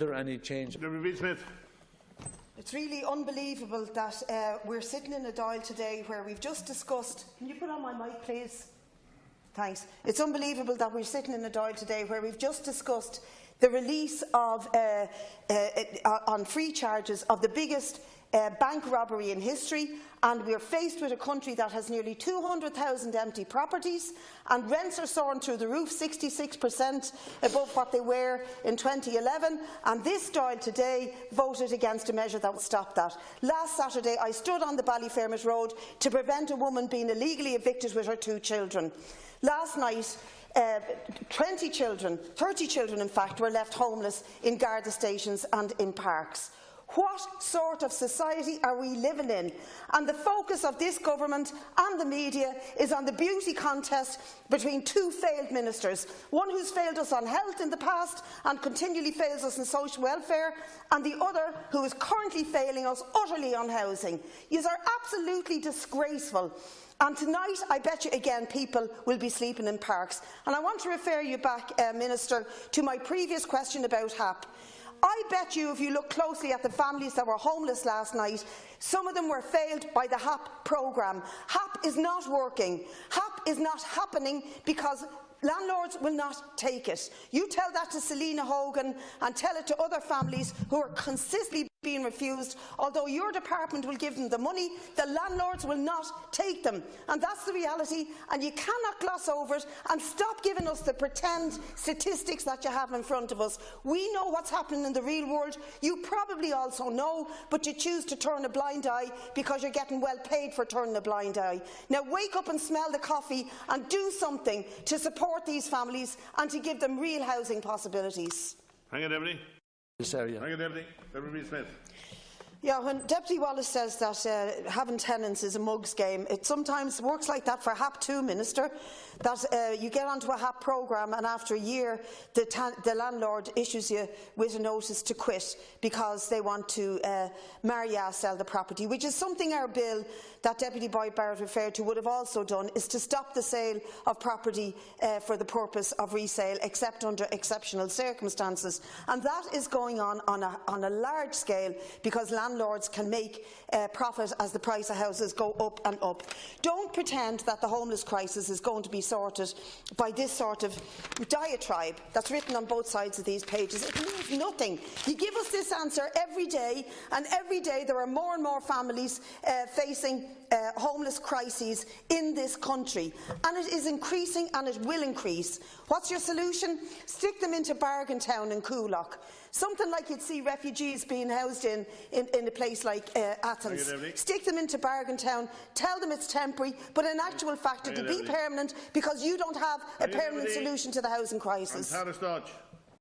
there any change? Brid Smith. It's really unbelievable that we're sitting in a Dail today where we've just discussed. Can you put on my mic, please? Thanks. It's unbelievable that we're sitting in a Dail today where we've just discussed the release of, on free charges of the biggest bank robbery in history, and we are faced with a country that has nearly 200,000 empty properties, and rents are soaring through the roof, 66% above what they were in 2011, and this Dáil today voted against a measure that would stop that. Last Saturday I stood on the Ballyfermot Road to prevent a woman being illegally evicted with her 2 children. Last night 30 children in fact, were left homeless in Garda stations and in parks. What sort of society are we living in? And the focus of this government and the media is on the beauty contest between 2 failed ministers, one who's failed us on health in the past and continually fails us in social welfare, and the other who is currently failing us utterly on housing. Yous are absolutely disgraceful. And tonight, I bet you again, people will be sleeping in parks. And I want to refer you back, Minister, to my previous question about HAP. I bet you, if you look closely at the families that were homeless last night, some of them were failed by the HAP programme. HAP is not working. HAP is not happening because landlords will not take it. You tell that to Selena Hogan and tell it to other families who are consistently being refused. Although your department will give them the money, the landlords will not take them. And that's the reality, and you cannot gloss over it, and stop giving us the pretend statistics that you have in front of us. We know what's happening in the real world. You probably also know, but you choose to turn a blind eye because you're getting well paid for turning a blind eye. Now wake up and smell the coffee and do something to support these families and to give them real housing possibilities. Hang on, Deputy. This area. Hang on, Deputy. Brid Smith. Yeah, when Deputy Wallace says that having tenants is a mug's game, it sometimes works like that for HAP too, Minister, that you get onto a HAP programme and after a year the landlord issues you with a notice to quit because they want to sell the property, which is something our bill that Deputy Boyd Barrett referred to would have also done, is to stop the sale of property for the purpose of resale except under exceptional circumstances. And that is going on a large scale because landlords can make profit as the price of houses go up and up. Don't pretend that the homeless crisis is going to be sorted by this sort of diatribe that's written on both sides of these pages. It means nothing. You give us this answer every day, and every day there are more and more families facing homeless crises in this country, and it is increasing and it will increase. What's your solution? Stick them into Bargain Town in Coolock. Something like you'd see refugees being housed in a place like Athens. Stick them into Bargain Town, tell them it's temporary, but in actual fact it will be permanent because you don't have a permanent solution to the housing crisis.